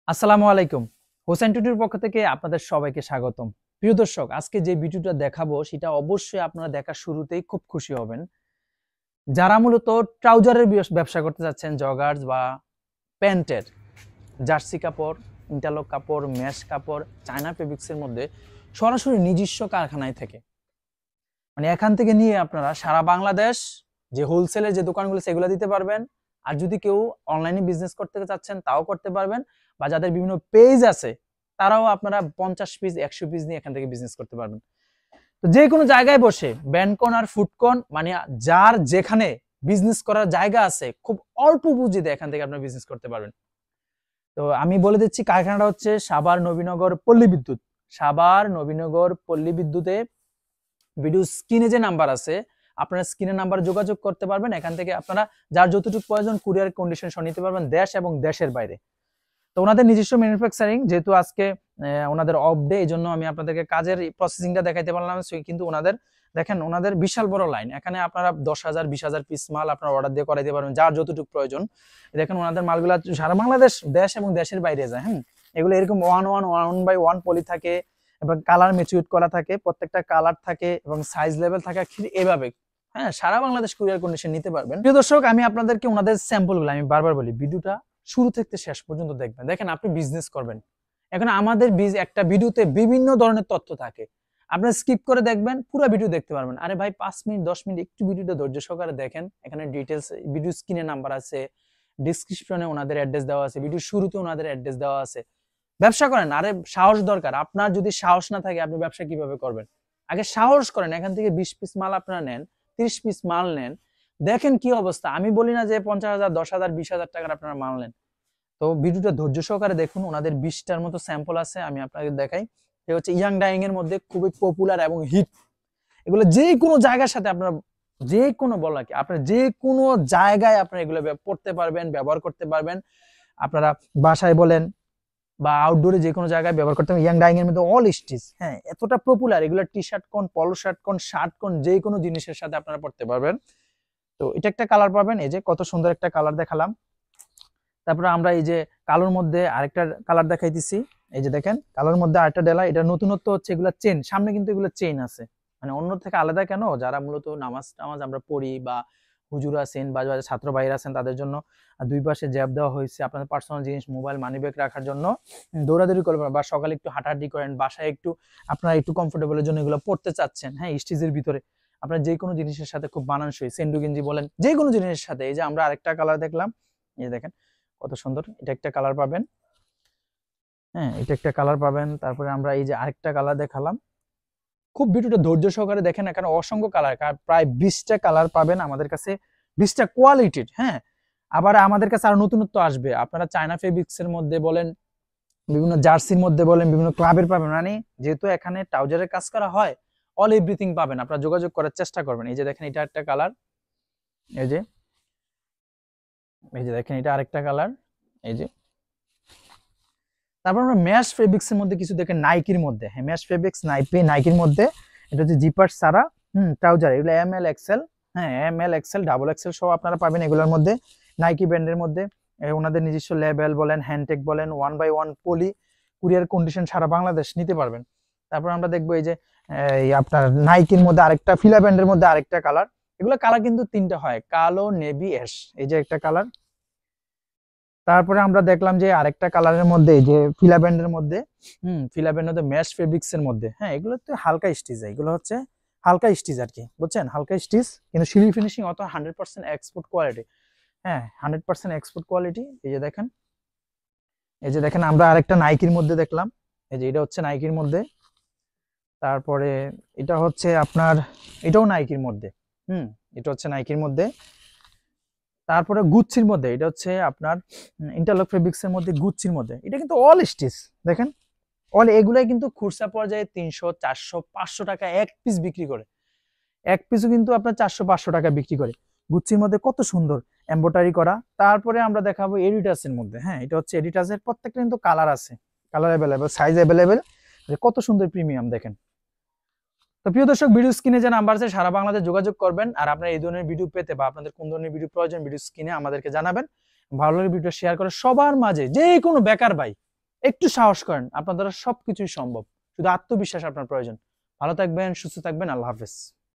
আসসালামু আলাইকুম। হোসেন টুটুর পক্ষ থেকে আপনাদের সবাইকে স্বাগতম। প্রিয় দর্শক, আজকে যে ভিডিওটা দেখাবো সেটা অবশ্যই আপনারা দেখার শুরুতেই খুব খুশি হবেন। যারা মূলত ট্রাউজারের ব্যবসা করতে যাচ্ছেন, জগার্স বা প্যান্টের, জার্সি কাপড়, ইন্টারলক কাপড়, মেশ কাপড়, চায়না ফেব্রিক্সের মধ্যে সরাসরি নিজস্ব কারখানায় থেকে, মানে এখান থেকে নিয়ে আপনারা সারা বাংলাদেশ যে হোলসেলের যে দোকানগুলো সেগুলো দিতে পারবেন। আর যদি কেউ অনলাইনে বিজনেস করতে চাচ্ছেন তাও করতে পারবেন, বা যাদের বিভিন্ন পেজ আছে তারাও আপনারা 50 পিস 100 পিস নিয়ে এখান থেকে বিজনেস করতে পারবেন। তো যে কোনো জায়গায় বসে ব্যান্ডকন আর ফুডকন, মানে যার যেখানে বিজনেস করার জায়গা আছে, খুব অল্প পুঁজিতে এখান থেকে আপনারা বিজনেস করতে পারবেন। তো আমি বলে দিচ্ছি, কারখানাটা হচ্ছে সাভার নবীনগর পল্লী বিদ্যুৎ। সাভার নবীনগর পল্লী বিদ্যুতে ভিডিও স্ক্রিনে যে নাম্বার আছে, আপনারা স্ক্রিনের নাম্বার যোগাযোগ করতে পারবেন। এখান থেকে আপনারা যার যতটুকু প্রয়োজন কুরিয়ার কন্ডিশন সহ নিতে পারবেন, দেশ এবং দেশের বাইরে। তো ওনাদের নিজস্ব ম্যানুফ্যাকচারিং, যেহেতু আজকে ওনাদের অফ ডে, এই জন্য আমি আপনাদেরকে কাজের প্রসেসিংটা দেখাইতে পারলাম। কিন্তু ওনাদের দেখেন, ওনাদের বিশাল বড় লাইন। এখানে আপনারা 10,000 20,000 পিস মাল আপনারা অর্ডার দিয়ে করাইতে পারবেন, যার যতটুকু প্রয়োজন। দেখেন ওনাদের মালগুলা সারা বাংলাদেশ, দেশ এবং দেশের বাইরে যায়। এগুলো এরকম 1/1 পলি থাকে এবং কালার ম্যাচিউর করা থাকে, প্রত্যেকটা কালার থাকে এবং সাইজ লেভেল থাকে এভাবে। সারা বাংলাদেশ কুরিয়ার কন্ডিশন নিতে পারবেন। প্রিয় দর্শক, আমি আপনাদেরকে ওনাদের স্যাম্পলগুলো আমি বারবার বলি, ভিডিওটা শুরু থেকে শেষ পর্যন্ত দেখবেন। দেখেন, আপনি বিজনেস করবেন, এখন আমাদের একটা ভিডিওতে বিভিন্ন ধরনের তথ্য থাকে, আপনি স্কিপ করে দেখবেন, পুরো ভিডিও দেখতে পারবেন। আরে ভাই, 5 মিনিট 10 মিনিট একটু ভিডিওটা ধৈর্য সহকারে দেখেন। এখানে ডিটেলস, ভিডিও স্ক্রিনে নাম্বার আছে, ডিসক্রিপশনে ওনাদের অ্যাড্রেস দেওয়া আছে, ভিডিও শুরুতে ওনাদের অ্যাড্রেস দেওয়া আছে। ব্যবসা করেন, আরে সাহস দরকার। আপনার যদি সাহস না থাকে, আপনি ব্যবসা কিভাবে করবেন? আগে সাহস করেন, এখান থেকে 20 পিস মাল আপনারা নেন, 30 পিস মাল নেন, দেখেন কি অবস্থা। আমি বলি না যে 50,000 10,000 20,000 টাকার আপনারা মাল নেন। তো ভিডিওটা ধৈর্য সহকারে দেখুন। ওনাদের 20টার মতো স্যাম্পল আছে, আমি আপনাকে দেখাই। এটা হচ্ছে ইয়াং ডাইং এর মধ্যে খুবই পপুলার এবং হিট। এগুলো যে কোনো জায়গার সাথে আপনারা, যে কোনো বলা কি, আপনারা যে কোনো জায়গায় আপনারা এগুলো পড়তে পারবেন, ব্যবহার করতে পারবেন। আপনারা বাসায় বলেন বা আউটডোরে যে কোনো জায়গায় ব্যবহার করতে পারবেন। ইয়াং ডাইং এর মধ্যে অল স্টিচ, এতটা পপুলার। এগুলো টি শার্ট কোন, পলো শার্ট কোন, শার্ট কোন, যে কোনো জিনিসের সাথে আপনারা পড়তে পারবেন। তো এটা একটা কালার পাবেন, এই যে কত সুন্দর একটা কালার দেখালাম। তারপরে আমরা এই যে কালোর মধ্যে আরেকটা কালার দেখাইতেছি। এই যে দেখেন, কালোর মধ্যে আরেকটা ডেলা। এটা নতুনত্ব হচ্ছে, এগুলা চেন, সামনে কিন্তু এগুলো চেন আছে। মানে অন্য থেকে আলাদা কেন, যারা মূলত নামাজ আমরা পড়ি, বা হুজুর আছেন বা ছাত্র ভাইরা আছেন, তাদের জন্য দুই পাশে জ্যাব দেওয়া হয়েছে। আপনাদের পার্সোনাল জিনিস, মোবাইল, মানি ব্যাগ রাখার জন্য দৌড়াদৌড়ি করবেন, বা সকালে একটু হাঁটাহাঁটি করেন, বাসায় একটু আপনারা একটু কমফোর্টেবলের জন্য এগুলো পড়তে চাচ্ছেন, স্টিচের ভিতরে আপনার যে কোনো জিনিসের সাথে খুব মানানসই, সেন্ডু গেঞ্জি বলেন, যে কোনো জিনিসের সাথে। এই যে আমরা আরেকটা কালার দেখলাম, এই দেখেন কত সুন্দর, এটা একটা কালার পাবেন। এটা একটা কালার পাবেন। তারপরে আমরা এই যে আরেকটা কালার দেখালাম। খুব ভিডিওটা ধৈর্য সহকারে দেখেন, এখানে অসংখ্য কালার, প্রায় 20টা কালার পাবেন আমাদের কাছে, 20টা কোয়ালিটির। আবার আমাদের কাছে আরো নতুনত্ব আসবে। আপনারা চায়না ফেব্রিক্সের মধ্যে বলেন, বিভিন্ন জার্সির মধ্যে বলেন, বিভিন্ন ক্লাবের পাবেন। মানে যেহেতু এখানে ট্রাউজারের কাজ করা হয়, অল এভরিথিং পাবেন। আপনারা যোগাযোগ করার চেষ্টা করবেন। এই যে দেখেন, এটা একটা কালার, এই যে দেখেন, এটা আরেকটা কালার, এই যে। তারপর আমরা ম্যাশ ফেব্রিক্স এর মধ্যে কিছু দেখেন, নাইকির মধ্যে, ম্যাশ ফেব্রিক্স নাইকির মধ্যে। এটা হচ্ছে জিপার সারা ট্রাউজার, এগুলো ML XL, ML XL double XL সব আপনারা পাবেন এগুলোর মধ্যে। নাইকি ব্র্যান্ডের মধ্যে ওনাদের নিজস্ব লেবেল বলেন, হ্যান্ডটেক বলেন, 1/1 পলি, কুরিয়ার কন্ডিশন সারা বাংলাদেশ নিতে পারবেন। তারপর আমরা দেখবো এই যে আপনার নাইকির মধ্যে আরেকটা, ফিলা ব্র্যান্ডের মধ্যে আরেকটা কালার। এগুলো কালার কিন্তু 3টা হয়, কালো, নেভি, অ্যাশ। এই যে একটা কালার। তারপরে আমরা দেখলাম যে আরেকটা কালারের মধ্যে, এই যে ফিলা ব্যান্ডের মধ্যে, ফিলা ব্যান্ডের মধ্যে ম্যাশ ফেব্রিক্স এর মধ্যে। এগুলো তো হালকা স্টিচ, এগুলো হচ্ছে হালকা স্টিচ আর কি, বুঝছেন, হালকা স্টিচ, কিন্তু সিলি ফিনিশিং অত 100% এক্সপোর্ট কোয়ালিটি। 100% export quality. এই যে দেখেন, আমরা আরেকটা নাইকির মধ্যে দেখলাম। এই যে এটা হচ্ছে নাইকির মধ্যে। তারপরে এটা হচ্ছে আপনার, এটাও নাইকির মধ্যে। এটা হচ্ছে নাইকির মধ্যে। তারপরে গুচ্ছির মধ্যে, এটা হচ্ছে আপনার ইন্টারলক ফেব্রিক্স এর মধ্যে, গুচ্ছির মধ্যে। এটা কিন্তু অল স্টিচ, দেখেন অল। এগুলাই কিন্তু খুচরা পর্যায়ে 300 400 500 টাকা এক পিস বিক্রি করে। এক পিসও কিন্তু আপনার 400 500 টাকা বিক্রি করে। গুচ্ছির মধ্যে কত সুন্দর এমব্রয়ডারি করা। তারপরে আমরা দেখাবো এডিটাসের মধ্যে। এটা হচ্ছে এডিটাসের, প্রত্যেকটা কিন্তু কালার আছে, কালার অ্যাভেলেবেল, সাইজ অ্যাভেলেবেল। কত সুন্দর প্রিমিয়াম দেখেন। তো প্রিয় দর্শক, ভিডিও স্ক্রিনে যে নাম্বার আছে, সারা বাংলাদেশ যোগাযোগ করবেন। আর আপনার এই ধরনের ভিডিও পেতে, বা আপনাদের কোন ধরনের ভিডিও প্রয়োজন, ভিডিও স্ক্রিনে আমাদেরকে জানাবেন। ভালো লাগলে ভিডিও শেয়ার করে সবার মাঝে, যে কোনো বেকার ভাই, একটু সাহস করেন, আপনার দ্বারা সবকিছুই সম্ভব। শুধু আত্মবিশ্বাস আপনার প্রয়োজন। ভালো থাকবেন, সুস্থ থাকবেন, আল্লাহ হাফেজ।